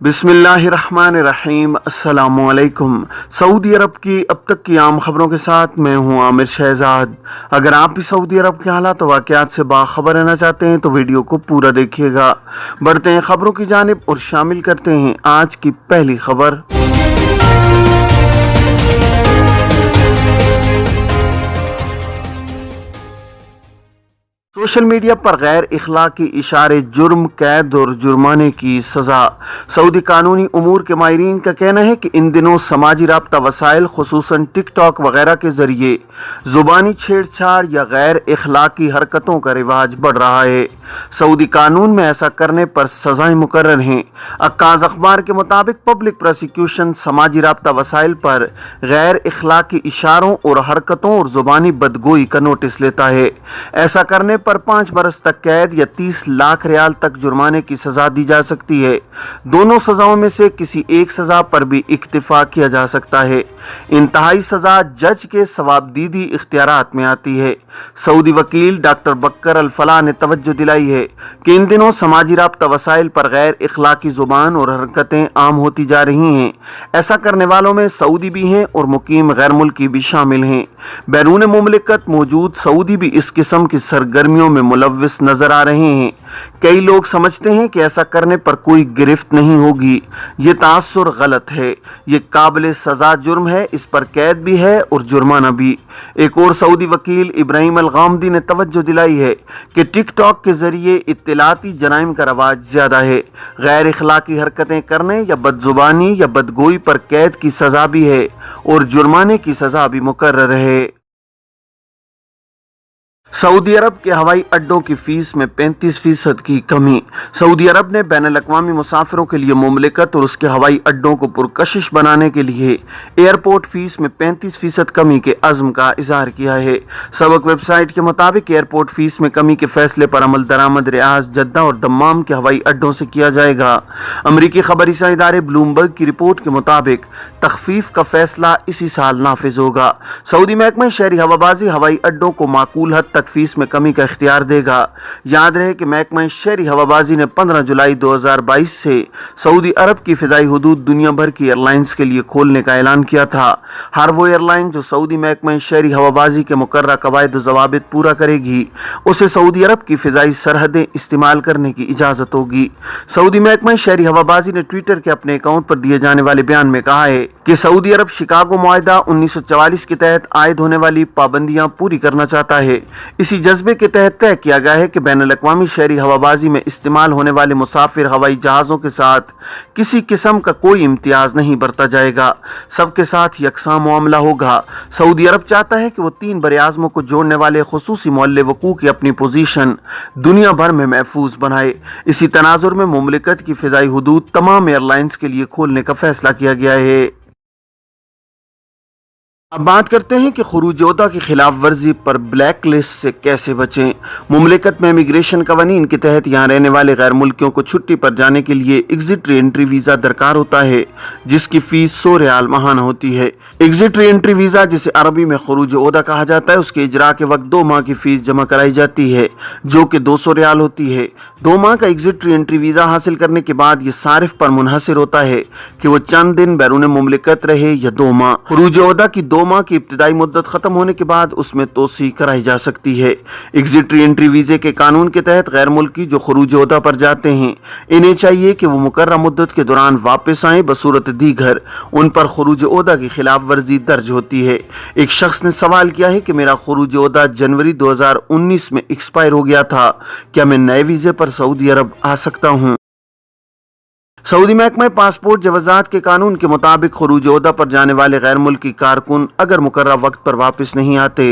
बिस्मिल्लाहिर्रहमानिर्रहीम। अस्सलामुअलैकुम। सऊदी अरब की अब तक की आम खबरों के साथ मैं हूं आमिर शहजाद। अगर आप भी सऊदी अरब के हालात और वाक़यात से बाखबर रहना चाहते हैं तो वीडियो को पूरा देखिएगा। बढ़ते हैं खबरों की जानिब और शामिल करते हैं आज की पहली खबर। सोशल मीडिया पर गैर इखलाकी इशारे, जुर्म, कैद और जुर्माने की सज़ा। सऊदी कानूनी उमूर के माहिरीन का कहना है कि इन दिनों समाजी राब्ता वसाइल खुसूसन टिकटॉक वगैरह के ज़रिए ज़ुबानी छेड़छाड़ या गैर इखलाकी हरकतों का रिवाज बढ़ रहा है। सऊदी कानून में ऐसा करने पर सज़ाएँ मुकर्रर हैं। अक्काज़ अखबार के मुताबिक पब्लिक प्रोसिक्यूशन समाजी राब्ता वसाइल पर गैर इखलाकी इशारों और हरकतों और ज़ुबानी बदगोई का नोटिस लेता है। ऐसा करने पर 5 बरस तक कैद या 30 लाख रियाल तक जुर्माने की सजा दी जा सकती है। दोनों सजाओं में से किसी एक सजा पर भी इक्तिफा किया जा सकता है। इंतहाई सजा जज के सवाबदीदी इख्तियारात में आती है। सऊदी वकील डॉक्टर बकर अल फलाह ने तवज्जो दिलाई है कि इन दिनों समाजी राब्ता वसाइल पर गैर इखलाकी जुबान और हरकतें आम होती जा रही हैं। ऐसा करने वालों में सऊदी भी हैं और मुकीम गैर मुल्की भी शामिल हैं। बैरून मुमलिकत मौजूद सऊदी भी इस किस्म की सरगर्मियों में मुलव्विस नजर आ रहे हैं। कई लोग समझते हैं कि ऐसा करने पर कोई गिरफ्त नहीं होगी। ये तासुर गलत है। ये काबिल सजा जुर्म है। इस पर कैद भी है और जुर्माना भी। एक और सऊदी वकील इब्राहिम अल गामदी ने तवज्जो दिलाई है कि टिकटॉक के जरिए इत्तलाती जराइम का रवाज ज्यादा है। गैर इखलाकी हरकतें करने या बदजुबानी या बदगोई पर कैद की सजा भी है और जुर्माने की सजा भी मुकर्रर है। सऊदी अरब के हवाई अड्डों की फीस में 35% की कमी। सऊदी अरब ने बैनुल-अक़वामी मुसाफिरों के लिए मुमलिकत और उसके हवाई अड्डों को पुरकशिश बनाने के लिए एयरपोर्ट फीस में 35% कमी के अज़्म का इज़हार किया है। सबक वेबसाइट के मुताबिक एयरपोर्ट फीस में कमी के फैसले पर अमल दरामद रियाज, जद्दा और दम्माम के हवाई अड्डों से किया जाएगा। अमरीकी खबरिसा इदारे ब्लूमबर्ग की रिपोर्ट के मुताबिक तखफीफ का फैसला इसी साल नाफिज होगा। सऊदी महकमा शहरी हवाबाजी हवाई अड्डों को माकूल हद तक फीस में कमी का इख्तियार देगा। याद रहे कि महकमा शहरी हवाबाजी ने 15 जुलाई 2022 से सऊदी अरब की फिजाई हुदूद दुनिया भर की एयरलाइंस के लिए खोलने का ऐलान किया था। हर वो एयरलाइन जो सऊदी महकमा शहरी हवाबाजी के मुकर्रर कवायद ज़वाबित पूरा करेगी उसे सऊदी अरब की फिजाई सरहदें इस्तेमाल करने की इजाज़त होगी। सऊदी महकमा शहरी हवाबाजी ने ट्विटर के अपने अकाउंट पर दिए जाने वाले बयान में कहा है कि सऊदी अरब शिकागो मुआहदा 1944 के तहत आयद होने वाली पाबंदियां पूरी करना चाहता है। इसी जज्बे के तहत तय किया गया है कि बैनुल-अक़वामी शहरी हवाबाजी में इस्तेमाल होने वाले मुसाफिर हवाई जहाज़ों के साथ किसी किस्म का कोई इम्तियाज़ नहीं बरता जाएगा। सबके साथ यकसा मामला होगा। सऊदी अरब चाहता है कि वो 3 बरे-आज़मों को जोड़ने वाले खुसूसी मोहल्ले वकूअ की अपनी पोजीशन दुनिया भर में महफूज बनाए। इसी तनाजुर में मुमलिकत की फ़िज़ाई हुदूद तमाम एयरलाइंस के लिए खोलने का फैसला किया गया है। अब बात करते हैं कि खुरूज-ए-ओहदा की खिलाफ वर्जी पर ब्लैक लिस्ट से कैसे बचें। मुमलिकत में इमिग्रेशन कवानीन के तहत यहाँ रहने वाले गैर मुल्कियों को छुट्टी पर जाने के लिए एग्जिट री एंट्री वीज़ा दरकार होता है, जिसकी फ़ीस 100 रियाल माहाना होती है। एग्जिट री एंट्री वीज़ा, जिसे अरबी में खुरूज-ए-ओहदा कहा जाता है, उसके इजरा के वक्त 2 माह की फ़ीस जमा कराई जाती है जो कि 200 रियाल होती है। 2 माह का एग्जिट री एंट्री वीज़ा हासिल करने के बाद ये सारिफ पर मुनहसर होता है कि वो चंद दिन बैरून मुमलिकत रहे या 2 माह। खुरूज-ए-ओहदा की 2 माह की इब्तिदाई मुद्दत खत्म होने के बाद उसमें तोसी कराई जा सकती है। एग्जिट री एंट्री वीजे के कानून के तहत गैर मुल्की जो खुरूज-ए-ओहदा पर जाते हैं, इन्हें चाहिए कि वो मुकर्रर मुद्दत के दौरान वापस आए। बसूरत दीगर उन पर खुरूज-ए-ओहदा की खिलाफ वर्जी दर्ज होती है। एक शख्स ने सवाल किया है कि मेरा खुरूज-ए-ओहदा जनवरी 2019 में एक्सपायर हो गया था, क्या मैं नए वीजे पर सऊदी अरब आ सकता हूँ? सऊदी महकमा पासपोर्ट जवाज़ात के कानून के मुताबिक खुरूज-ए-ओहदा पर जाने वाले गैर मुल्की कारकुन अगर मुकर्रर वक्त पर वापस नहीं आते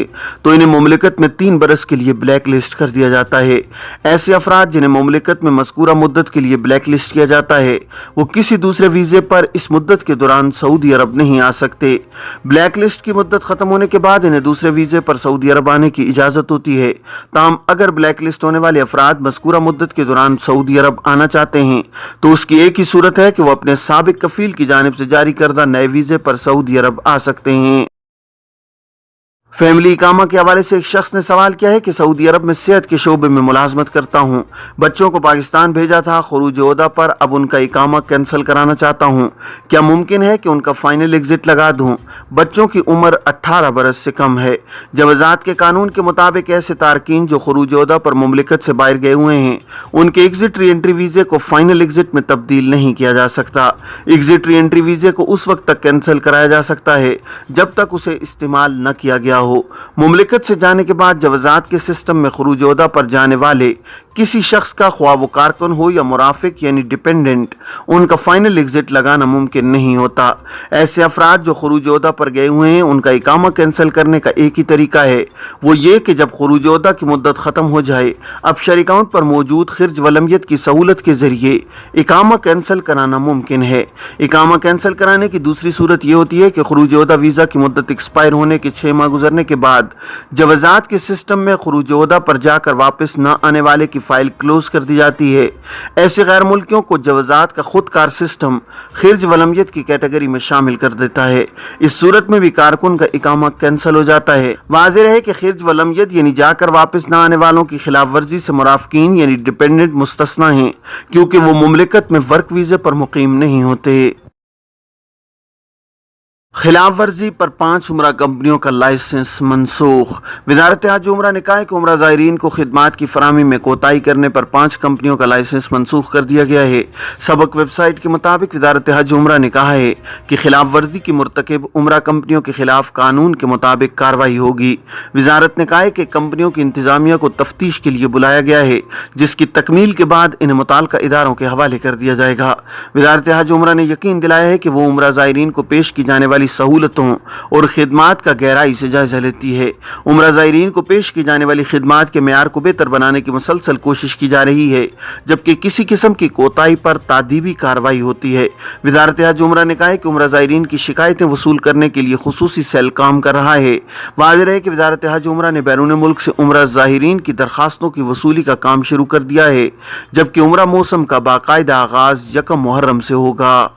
तो इन्हें मुमलिकत में 3 बरस के लिए ब्लैक लिस्ट कर दिया जाता है। ऐसे अफराद जिन्हें मुमलिकत में मज़कूरा मुद्दत के लिए ब्लैक लिस्ट किया जाता है वो किसी दूसरे वीज़े पर इस मुद्दत के दौरान सऊदी अरब नहीं आ सकते। ब्लैक लिस्ट की मुद्दत ख़त्म होने के बाद इन्हें दूसरे वीज़े पर सऊदी अरब आने की इजाज़त होती है। ताहम अगर ब्लैक लिस्ट होने वाले अफराद मज़कूरा मुद्दत के दौरान सऊदी अरब आना चाहते हैं तो उसकी एक की सूरत है कि वो अपने साबिक कफील की जानिब से जारी करदा नए वीजे पर सऊदी अरब आ सकते हैं। फैमिली इकामा के हवाले से एक शख्स ने सवाल किया है कि सऊदी अरब में सेहत के शोबे में मुलाजमत करता हूँ, बच्चों को पाकिस्तान भेजा था खरूज ओहदा पर, अब उनका इकामा कैंसिल कराना चाहता हूँ, क्या मुमकिन है कि उनका फाइनल एग्जिट लगा दूँ? बच्चों की उम्र 18 बरस से कम है। जवाजात के कानून के मुताबिक ऐसे तारकीन जो खरूज ओहदा पर मुमलिकत से बाहर गए हुए हैं, उनके एग्जिट री एंट्री वीजे को फाइनल एग्जिट में तब्दील नहीं किया जा सकता। एग्जिट री एंट्री वीजे को उस वक्त तक कैंसिल कराया जा सकता है जब तक उसे इस्तेमाल न किया गया हो। मुमलिकत से जाने के बाद जवाजात के सिस्टम में खरूज ओहदा पर जाने वाले किसी शख्स का ख्वाह वो कारकुन हो या मुराफिक यानी डिपेंडेंट, उनका फाइनल एग्जिट लगाना मुमकिन नहीं होता। ऐसे अफराद जो खरूज ओहदा पर गए हुए हैं, उनका इकामा कैंसिल करने का एक ही तरीका है, वो ये कि जब खरूज ओहदा की मुद्दत ख़त्म हो जाए, अब शरी अकाउंट पर मौजूद खिर्ज वलमियत की सहूलत के ज़रिए इकामा कैंसिल कराना मुमकिन है। इकामा कैंसिल कराने की दूसरी सूरत ये होती है कि खरूज ओहदा वीज़ा की मुद्दत एक्सपायर होने के 6 माह गुजरने के बाद जवाजात के सिस्टम में खरूज ओहदा पर जाकर वापस न आने वाले की फाइल क्लोज कर दी जाती है। ऐसे गैर मुल्कियों को जवाजात का खुदकार सिस्टम खिर्ज वलमियत की कैटेगरी में शामिल कर देता है। इस सूरत में भी कारकुन का इकामा कैंसिल हो जाता है। वाज़ेह है कि खिर्ज वलमियत यानी जाकर वापस न आने वालों की खिलाफ वर्जी से मुराफिकीन यानी डिपेंडेंट मुस्तस्ना हैं, क्योंकि वो मुमलिकत में वर्क वीज़े पर मुकीम नहीं होते। खिलाफ वर्जी पर 5 उम्रा कंपनियों का लाइसेंस मनसूख। वज़ारत हज उम्रा ने कहा है कि उम्रा ज़ायरीन को खिदमात की फराहमी में कोताही करने पर 5 कंपनियों का लाइसेंस मनसूख कर दिया गया है। सबक वेबसाइट के मुताबिक वज़ारत हज उम्रा ने कहा है कि खिलाफ वर्जी की मुर्तकिब उम्रा कंपनियों के खिलाफ कानून के मुताबिक कार्रवाई होगी। वज़ारत ने कहा है कि कंपनियों की इंतजामिया को तफ्तीश के लिए बुलाया गया है, जिसकी तकमील के बाद इन्हें मुताल्लिका इदारों के हवाले कर दिया जाएगा। वज़ारत हज उम्रा ने यकीन दिलाया है कि वो उम्रा ज़ायरीन को पेश की जाने वाली सहूलतों और खिदमात का गहराई से जायजा लेती है। उम्रा ज़ायरीन को पेश की जाने वाली खिदमात के मेयार को बेहतर बनाने की मुसलसल कोशिश की जा रही है, जबकि किसी किस्म की कोताही पर तादीबी कार्रवाई होती है। वज़ारत हज उम्रा ने कहा है कि उम्रा ज़ायरीन की शिकायतें वसूल करने के लिए खुसूसी सेल काम कर रहा है। वाज़ेह है कि वज़ारत हज उम्रा ने बैरून मुल्क से उम्रा ज़ायरीन की दरखास्तों की वसूली का काम शुरू कर दिया है, जबकि उम्रा मौसम का बाकायदा आगाज 1 मुहर्रम से होगा।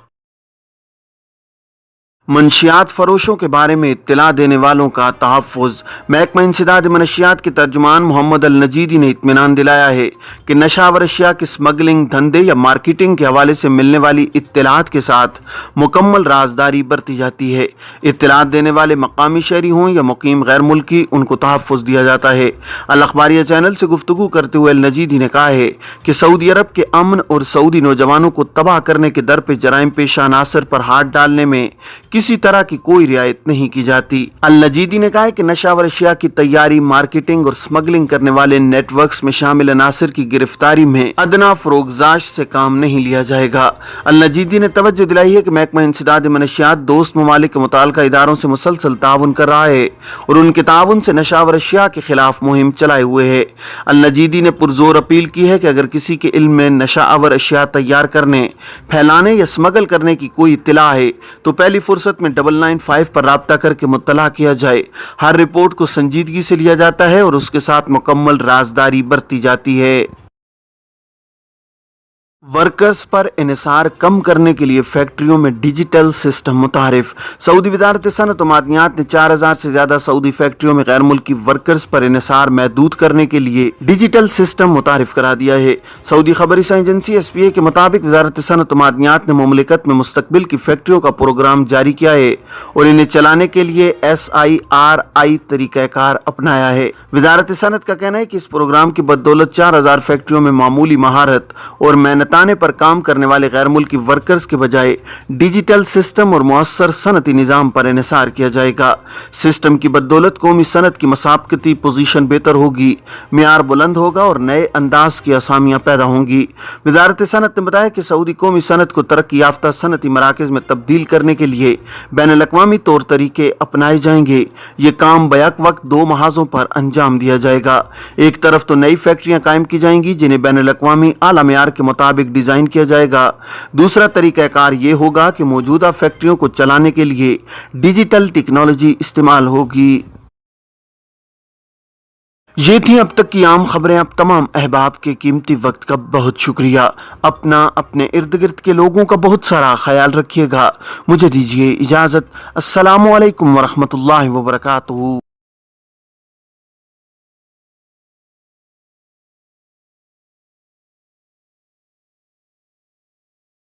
मनशियात फरोशों के बारे में इत्तला देने वालों का तहफ़्फ़ुज़। महकमा इंसदाद मनशियात के तर्जुमान मोहम्मद अल नजीदी ने इत्मीनान दिलाया है कि नशावर अशिया की स्मगलिंग, धंधे या मार्केटिंग के हवाले से मिलने वाली इत्तलात के साथ मुकम्मल राजदारी बरती जाती है। इत्तलात देने वाले मकामी शहरी हों या मुकीम गैर मुल्की, उनको तहफ़्फ़ुज़ दिया जाता है। अल अखबारिया चैनल से गुफ्तगू करते हुए अल नजीदी ने कहा है कि सऊदी अरब के अमन और सऊदी नौजवानों को तबाह करने के दर पर जराइम पेशा अनासर पर हाथ डालने में किसी तरह की कोई रियायत नहीं की जाती। अल नजीदी ने कहा है कि नशावर अशिया की तैयारी, मार्केटिंग और स्मगलिंग करने वाले नेटवर्क्स में शामिल अनासर की गिरफ्तारी में अदना फरोगजाश से काम नहीं लिया जाएगा। अल नजीदी ने तवज्जो दिलाई है कि महकमा इंसदाद मनशियात दोस्त ममालिक के मुताल्लिका इदारों से मुसलसल ताउन कर रहा है और उनके ताउन से नशावर अशिया के खिलाफ मुहिम चलाए हुए है। अल नजीदी ने पुरजोर अपील की है कि अगर किसी के इल्म में नशावर अशिया तैयार करने, फैलाने या स्मगल करने की कोई इत्तला है तो पहली फुर्सत में 995 पर राब्ता करके मुत्तला किया जाए। हर रिपोर्ट को संजीदगी से लिया जाता है और उसके साथ मुकम्मल राजदारी बरती जाती है। वर्कर्स पर इन्हिसार कम करने के लिए फैक्ट्रियों में डिजिटल सिस्टम मुतारिफ। सऊदी वज़ारत सनअत व मादनियात ने 4000 से ज्यादा सऊदी फैक्ट्रियों में गैर मुल्की वर्कर्स पर इन्हिसार महदूद करने के लिए डिजिटल सिस्टम मुतारिफ करा दिया है। सऊदी खबर एजेंसी SPA के मुताबिक वज़ारत सनअत व मादनियात ने मुमलिकत में मुस्तकबिल की फैक्ट्रियों का प्रोग्राम जारी किया है और इन्हें चलाने के लिए SIRI तरीक़ाकार अपनाया है। वज़ारत सनअत का कहना है कि इस प्रोग्राम की बदौलत 4000 फैक्ट्रियों में मामूली महारत और मेहनत पर काम करने वाले गैर मुल्की वर्कर्स के बजाय डिजिटल सिस्टम और मुअस्सर सनती निज़ाम पर इन्हिसार किया जाएगा। सिस्टम की बदौलत कौमी सनत की मसाबकती पोजीशन बेहतर होगी, मियार बुलंद होगा और नए अंदाज की असामियाँ पैदा होंगी। वज़ारत सनत ने बताया कि सऊदी कौमी सनत को तरक्की याफ्ता सनती मराकज़ में तब्दील करने के लिए बैनुल-अक़वामी तौर तरीके अपनाए जाएंगे। ये काम बैक वक्त 2 महाजों पर अंजाम दिया जाएगा। एक तरफ तो नई फैक्ट्रियाँ कायम की जाएंगी जिन्हें बैनुल-अक़वामी आला मियार के मुताबिक डिजाइन किया जाएगा। दूसरा तरीकाकार ये होगा कि मौजूदा फैक्ट्रियों को चलाने के लिए डिजिटल टेक्नोलॉजी इस्तेमाल होगी। ये थी अब तक की आम खबरें। अब तमाम अहबाब के कीमती वक्त का बहुत शुक्रिया। अपना, अपने इर्द गिर्द के लोगों का बहुत सारा ख्याल रखिएगा। मुझे दीजिए इजाज़त। अस्सलामु अलैकुम वरहमतुल्लाहि वबरकातुहू।